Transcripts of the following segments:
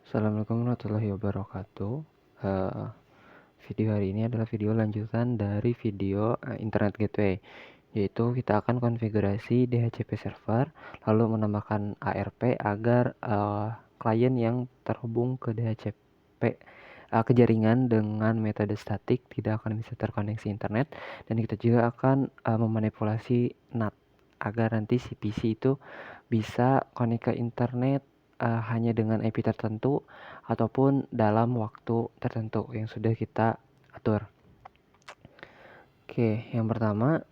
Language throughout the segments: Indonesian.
Assalamualaikum warahmatullahi wabarakatuh. Video hari ini adalah video lanjutan dari video Internet Gateway, yaitu kita akan konfigurasi DHCP server, lalu menambahkan ARP agar klien yang terhubung ke DHCP ke jaringan dengan metode statik tidak akan bisa terkoneksi internet, dan kita juga akan memanipulasi NAT agar nanti si PC itu bisa connect ke internet hanya dengan IP tertentu ataupun dalam waktu tertentu yang sudah kita atur. Oke, yang pertama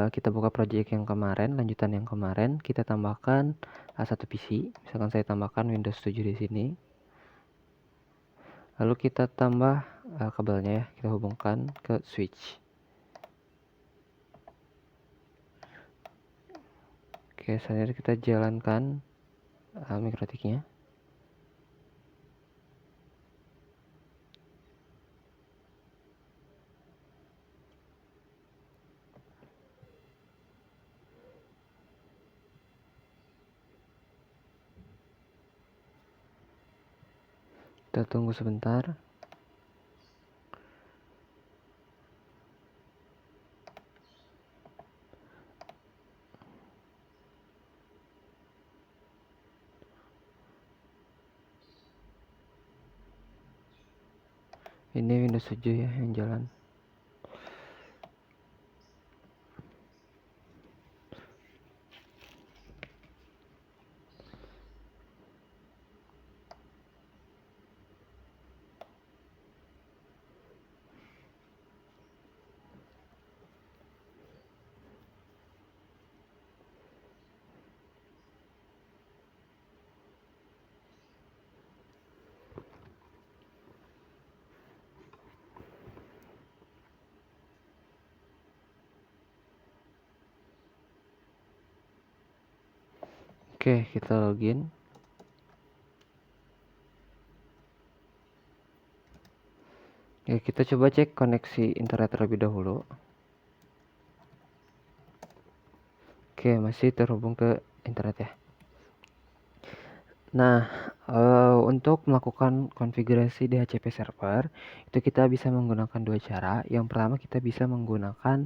kita buka project yang kemarin, lanjutan yang kemarin, kita tambahkan satu PC. Misalkan saya tambahkan Windows 7 di sini. Lalu kita tambah kabelnya ya, kita hubungkan ke switch. Oke, selanjutnya kita jalankan mikrotiknya. Kita tunggu sebentar. Ini Windows 7 ya yang jalan. Oke, kita login. Ya, kita coba cek koneksi internet terlebih dahulu. Oke, masih terhubung ke internet ya. Nah, untuk melakukan konfigurasi DHCP server, itu kita bisa menggunakan dua cara. Yang pertama, kita bisa menggunakan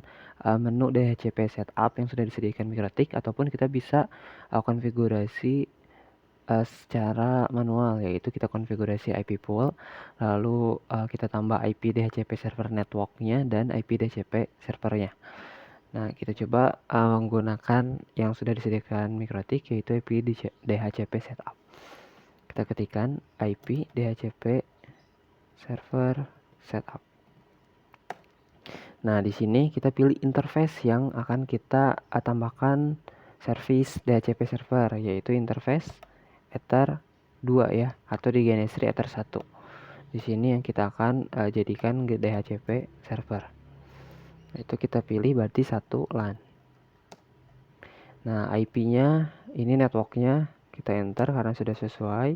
menu DHCP setup yang sudah disediakan Mikrotik, ataupun kita bisa konfigurasi secara manual, yaitu kita konfigurasi IP pool, lalu kita tambah IP DHCP server networknya dan IP DHCP servernya. Nah, kita coba menggunakan yang sudah disediakan Mikrotik, yaitu IP DHCP setup. Kita ketikkan IP DHCP server setup. Nah, di sini kita pilih interface yang akan kita tambahkan service DHCP server, yaitu interface Ether 2 ya, atau di Genestry Ether 1. Di sini yang kita akan jadikan DHCP server. Itu kita pilih berarti 1 LAN. Nah, IP-nya ini networknya kita enter karena sudah sesuai.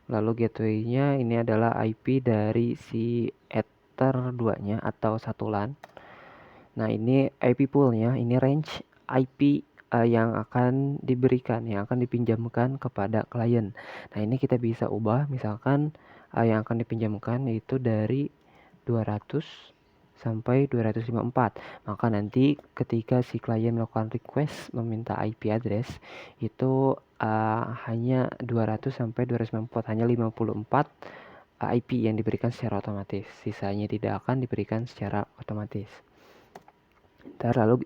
Lalu gateway-nya ini adalah IP dari si Ether 2-nya atau 1 LAN. Nah, ini IP pool-nya, ini range IP yang akan diberikan, yang akan dipinjamkan kepada klien. Nah, ini kita bisa ubah, misalkan yang akan dipinjamkan yaitu dari 200 sampai 254. Maka nanti ketika si klien melakukan request meminta IP address, itu hanya 200 sampai 294, hanya 54 IP yang diberikan secara otomatis. Sisanya tidak akan diberikan secara otomatis. Ntar lalu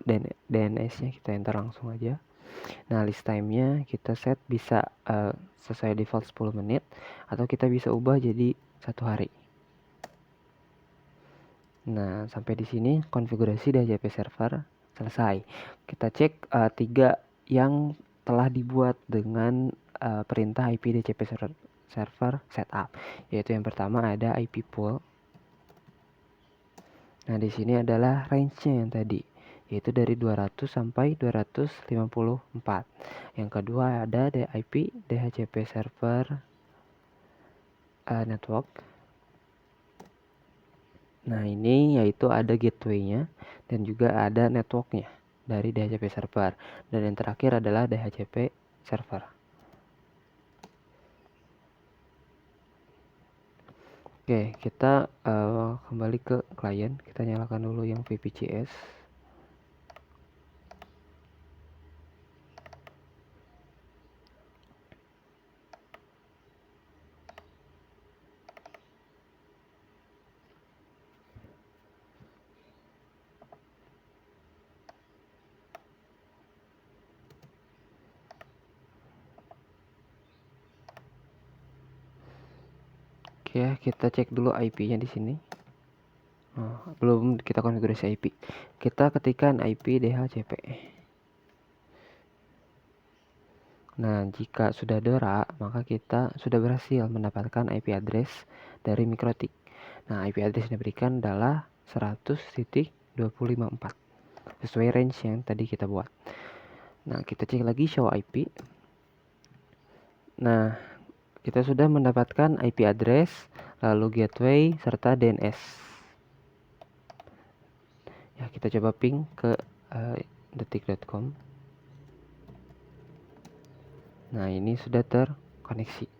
DNS-nya kita enter langsung aja. Nah, list time-nya kita set bisa sesuai default 10 menit, atau kita bisa ubah jadi 1 hari. Nah, sampai di sini konfigurasi DHCP server selesai. Kita cek 3 yang telah dibuat dengan perintah IP DHCP server setup, yaitu yang pertama ada IP pool. Nah, di sini adalah range-nya yang tadi, yaitu dari 200 sampai 254. Yang kedua ada IP DHCP server network. Nah, ini yaitu ada gateway-nya dan juga ada networknya dari DHCP server. Dan yang terakhir adalah DHCP server. Oke, kita kembali ke klien. Kita nyalakan dulu yang VPCS. Oke, kita cek dulu IP-nya di sini. Belum kita konfigurasi IP. Kita ketikkan IP DHCP. Nah, jika sudah DORA, maka kita sudah berhasil mendapatkan IP address dari Mikrotik. Nah, IP address yang diberikan adalah 100.254 sesuai range yang tadi kita buat. Nah, kita cek lagi show IP. Nah, kita sudah mendapatkan IP address, lalu gateway, serta DNS. Ya, kita coba ping ke detik.com. Nah, ini sudah terkoneksi.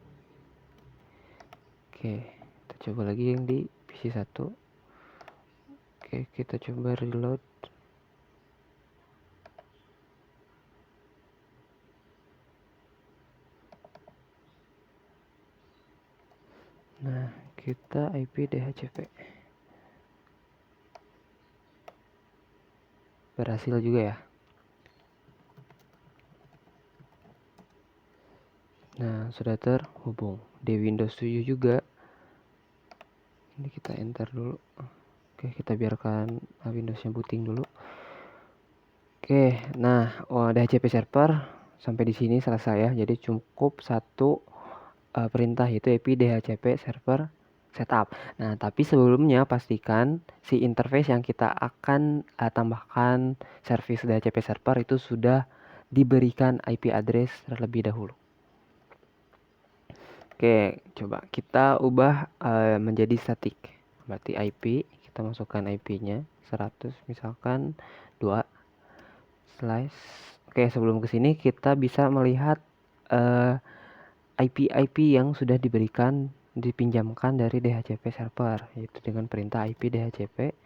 Oke, kita coba lagi yang di PC 1. Oke, kita coba reload. Nah, kita IP DHCP. Berhasil juga ya. Nah, sudah terhubung. Di Windows 7 juga. Ini kita enter dulu. Oke, kita biarkan Windowsnya booting dulu. Oke, nah, DHCP server sampai di sini selesai ya. Jadi cukup satu perintah, yaitu IP DHCP server setup. Nah, tapi sebelumnya pastikan si interface yang kita akan tambahkan service DHCP server itu sudah diberikan IP address terlebih dahulu. Oke, coba kita ubah menjadi static. Berarti IP, kita masukkan IP-nya 100 misalkan 2 slice. Oke, sebelum ke sini kita bisa melihat IP yang sudah dipinjamkan dari DHCP server, yaitu dengan perintah IP DHCP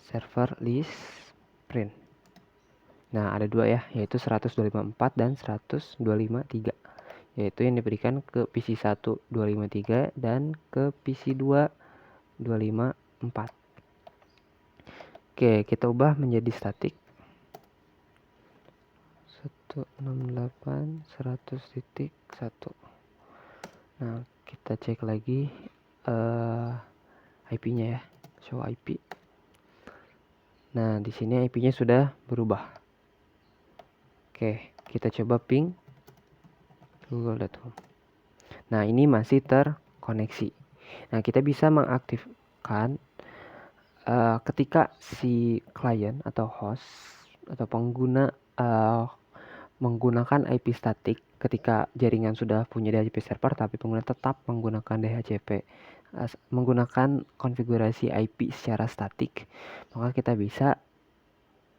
server list print. Nah, ada dua ya, yaitu 100.254 dan 100.253. Yaitu yang diberikan ke PC 1 253 dan ke PC 2 254. Oke, kita ubah menjadi static 168.100.1. Nah, kita cek lagi IP-nya ya, show IP. Nah, di sini IP-nya sudah berubah. Oke, kita coba ping google.com. Nah, ini masih terkoneksi. Nah, kita bisa mengaktifkan ketika si klien atau host atau pengguna menggunakan IP static ketika jaringan sudah punya DHCP server tapi pengguna tetap menggunakan DHCP menggunakan konfigurasi IP secara statik, maka kita bisa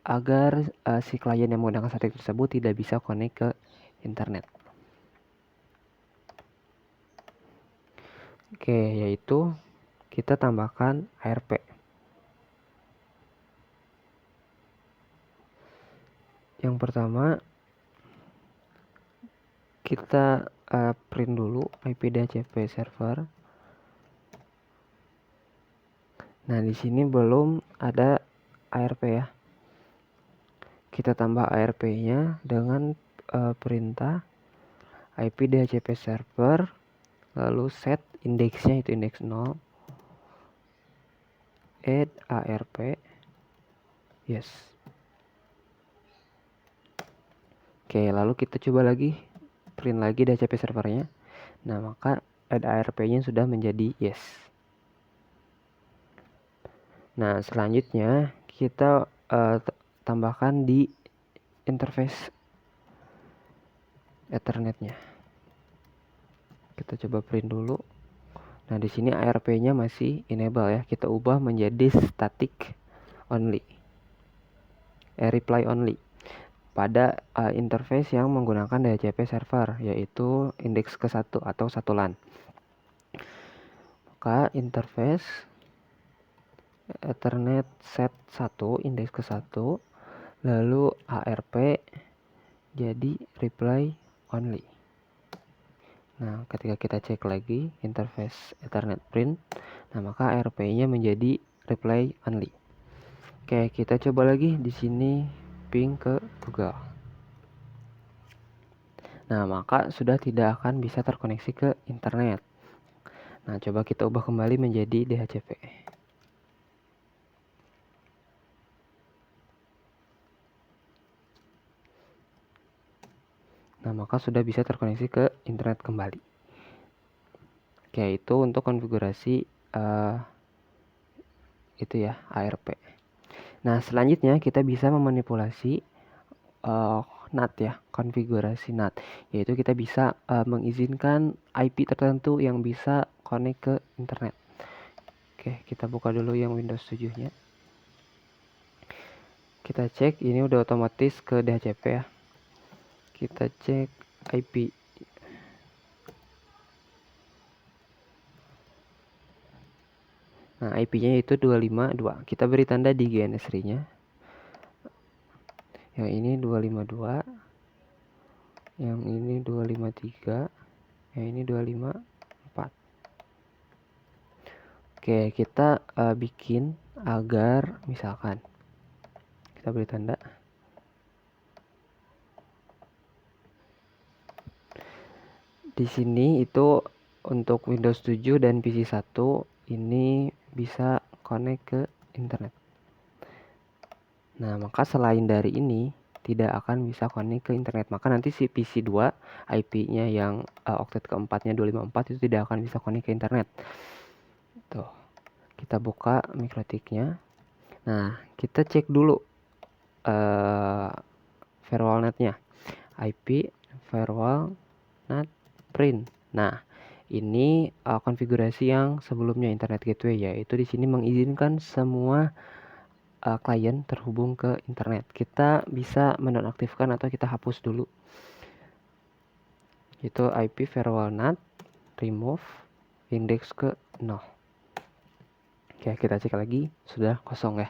agar si klien yang menggunakan statik tersebut tidak bisa connect ke internet. Oke, yaitu kita tambahkan ARP. Yang pertama, kita print dulu IP DHCP server. Nah, di sini belum ada ARP ya. Kita tambah ARP-nya dengan perintah IP DHCP server, lalu set indeksnya itu indeks 0, add ARP, yes. Oke, lalu kita coba lagi print lagi DHCP servernya. Nah, maka add ARP-nya sudah menjadi yes. Nah, selanjutnya kita tambahkan di interface Ethernetnya. Kita coba print dulu. Nah, di sini ARP-nya masih enable ya. Kita ubah menjadi static only. Reply only pada interface yang menggunakan DHCP server, yaitu indeks ke-1 atau 1 LAN. Maka interface Ethernet set 1 indeks ke 1, lalu ARP jadi reply only. Nah, ketika kita cek lagi interface Ethernet print, nah maka ARP-nya menjadi reply only. Oke, kita coba lagi di sini ping ke Google. Nah, maka sudah tidak akan bisa terkoneksi ke internet. Nah, coba kita ubah kembali menjadi DHCP. Nah, maka sudah bisa terkoneksi ke internet kembali. Oke, itu untuk konfigurasi itu ya, ARP. Nah, selanjutnya kita bisa memanipulasi NAT ya, konfigurasi NAT, yaitu kita bisa mengizinkan IP tertentu yang bisa connect ke internet. Oke, kita buka dulu yang Windows 7-nya. Kita cek, ini udah otomatis ke DHCP ya. Kita cek IP. Nah, IP-nya itu 252. Kita beri tanda di GNS-nya. Yang ini 252. Yang ini 253. Yang ini 254. Oke, kita bikin agar misalkan kita beri tanda. Di sini itu untuk Windows 7 dan PC 1 ini bisa connect ke internet. Nah, maka selain dari ini tidak akan bisa connect ke internet. Maka nanti si PC 2 IP-nya yang oktet keempatnya 254 itu tidak akan bisa connect ke internet. Tuh. Kita buka MikroTik-nya. Nah, kita cek dulu firewall net-nya. IP firewall net print. Nah, ini konfigurasi yang sebelumnya internet gateway, yaitu di sini mengizinkan semua klien terhubung ke internet. Kita bisa menonaktifkan atau kita hapus dulu. Itu IP firewall NAT remove index ke 0. Oke, kita cek lagi, sudah kosong ya.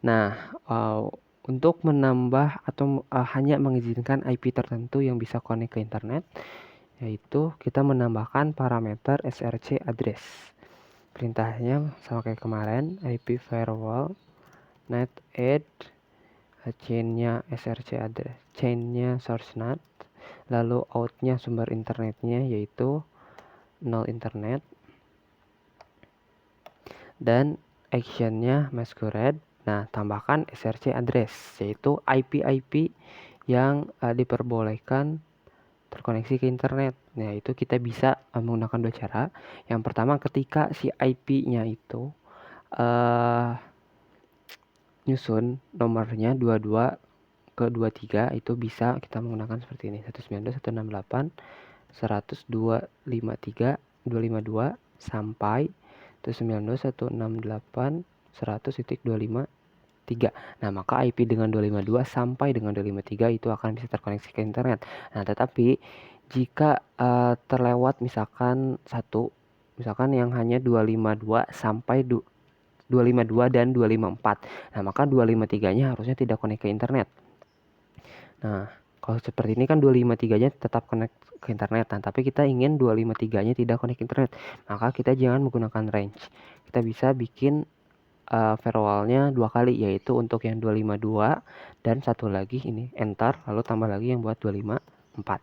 Nah, untuk menambah atau hanya mengizinkan IP tertentu yang bisa connect ke internet, yaitu kita menambahkan parameter SRC address. Perintahnya sama kayak kemarin, IP firewall net add chainnya SRC address, chainnya source NAT, lalu outnya sumber internetnya yaitu 0 internet, dan actionnya masquerade. Nah, tambahkan SRC address, yaitu IP-IP yang diperbolehkan terkoneksi ke internet. Nah, itu kita bisa menggunakan dua cara. Yang pertama, ketika si IP-nya itu nyusun nomornya 22 ke 23, itu bisa kita menggunakan seperti ini, 192.168.102.252 sampai 192.168.100.253. Nah, maka IP dengan 252 sampai dengan 253 itu akan bisa terkoneksi ke internet. Nah, tetapi jika terlewat misalkan yang hanya 252 sampai 252 dan 254. Nah, maka 253-nya harusnya tidak connect ke internet. Nah, kalau seperti ini kan 253-nya tetap connect ke internet. Nah, tapi kita ingin 253-nya tidak connect ke internet. Maka kita jangan menggunakan range. Kita bisa bikin firewall-nya dua kali, yaitu untuk yang 252 dan satu lagi ini enter, lalu tambah lagi yang buat 254.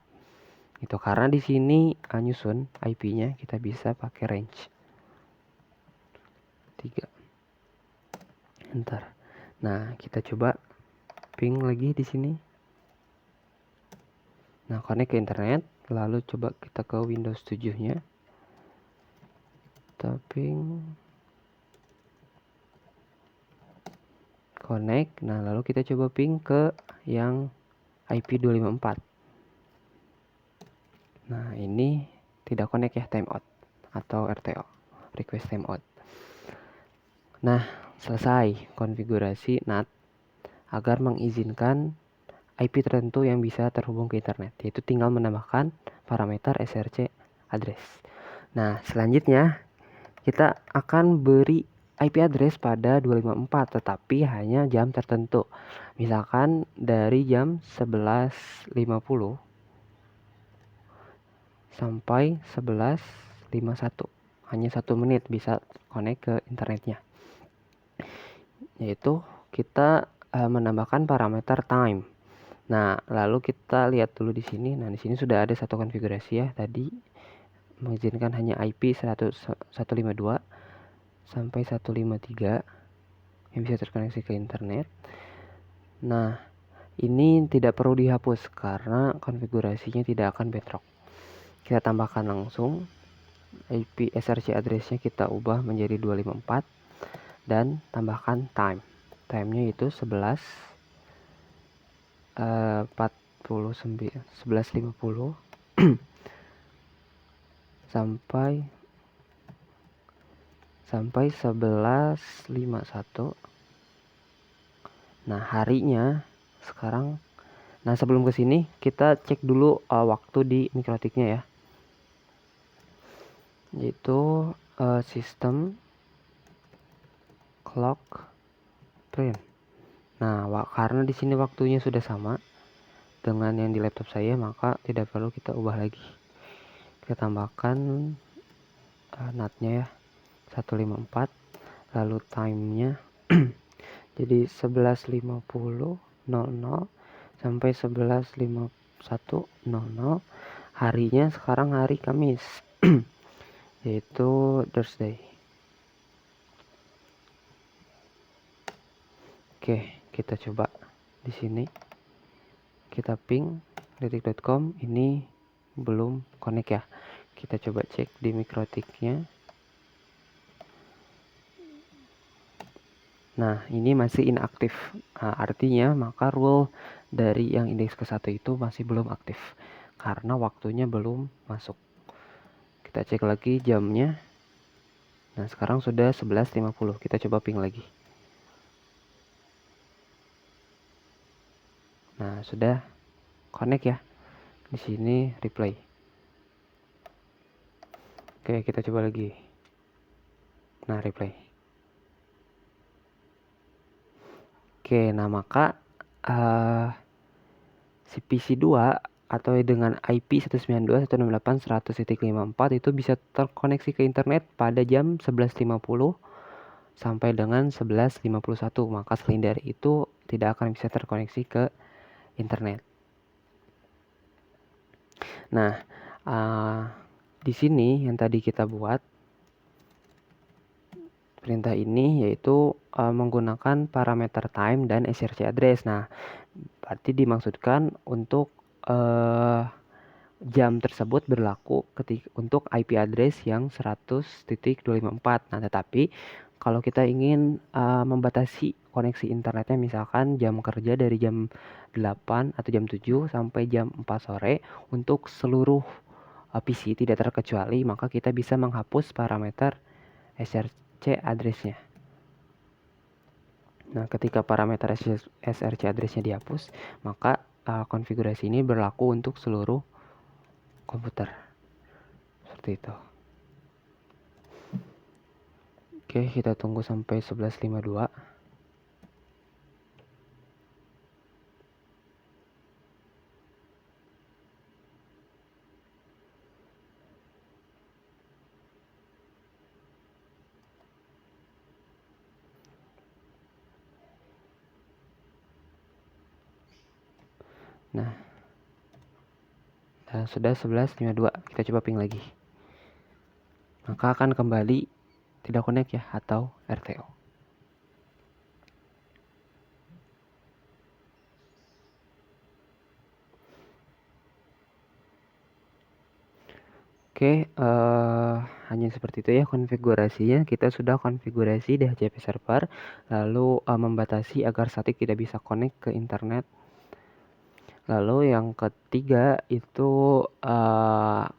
Itu karena di sini nyusun IP-nya kita bisa pakai range 3. Enter. Nah, kita coba ping lagi di sini. Nah, connect ke internet, lalu coba kita ke Windows 7-nya. Kita ping connect. Nah, lalu kita coba ping ke yang IP 254. Nah, ini tidak connect ya, timeout atau RTO, request timeout. Nah, selesai konfigurasi NAT agar mengizinkan IP tertentu yang bisa terhubung ke internet, yaitu tinggal menambahkan parameter SRC address. Nah, selanjutnya kita akan beri IP address pada 254, tetapi hanya jam tertentu. Misalkan dari jam 11.50 sampai 11.51. Hanya 1 menit bisa connect ke internetnya. Yaitu kita menambahkan parameter time. Nah, lalu kita lihat dulu di sini. Nah, di sini sudah ada satu konfigurasi ya tadi, mengizinkan hanya IP 152 sampai 153 yang bisa terkoneksi ke internet. Nah, ini tidak perlu dihapus karena konfigurasinya tidak akan bedrock. Kita tambahkan langsung IP SRC address-nya, kita ubah menjadi 254 dan tambahkan time. Time-nya itu 11.50 sampai 11.51. Nah, harinya sekarang. Nah, sebelum ke sini kita cek dulu waktu di mikrotiknya ya. Yaitu sistem clock print. Nah, karena di sini waktunya sudah sama dengan yang di laptop saya, maka tidak perlu kita ubah lagi. Kita tambahkan NAT-nya ya 154, lalu time-nya jadi 11.50 sampai 11.51. Harinya sekarang hari Kamis yaitu Thursday. Oke, kita coba di sini. Kita ping detik.com, ini belum connect ya. Kita coba cek di mikrotiknya. Nah, ini masih inaktif. Nah, artinya maka rule dari yang indeks ke-1 itu masih belum aktif karena waktunya belum masuk. Kita cek lagi jamnya. Nah, sekarang sudah 11.50. Kita coba ping lagi. Nah, sudah connect ya. Di sini replay. Oke, kita coba lagi. Nah, replay. Oke, nah maka si PC2 atau dengan IP 192.168.100.54 itu bisa terkoneksi ke internet pada jam 11.50 sampai dengan 11.51. Maka selain dari itu tidak akan bisa terkoneksi ke internet. Nah, di sini yang tadi kita buat perintah ini yaitu menggunakan parameter time dan SRC address. Nah, berarti dimaksudkan untuk jam tersebut berlaku untuk IP address yang 100.254. Nah, tetapi kalau kita ingin membatasi koneksi internetnya, misalkan jam kerja dari jam 8 atau jam 7 sampai jam 4 sore untuk seluruh PC tidak terkecuali, maka kita bisa menghapus parameter SRC address-nya. Nah, ketika parameter SRC address-nya dihapus, maka konfigurasi ini berlaku untuk seluruh komputer. Seperti itu. Oke, kita tunggu sampai 11.52. Nah, sudah 11.52. Kita coba ping lagi. Maka akan kembali tidak connect ya, atau RTO. Oke, hanya seperti itu ya konfigurasinya. Kita sudah konfigurasi DHCP server, lalu membatasi agar statik tidak bisa connect ke internet. Lalu yang ketiga itu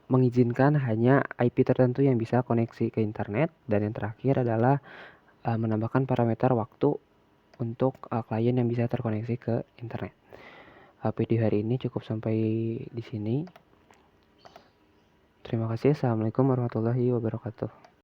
mengizinkan hanya IP tertentu yang bisa koneksi ke internet. Dan yang terakhir adalah menambahkan parameter waktu untuk klien yang bisa terkoneksi ke internet. Video hari ini cukup sampai di sini. Terima kasih. Assalamualaikum warahmatullahi wabarakatuh.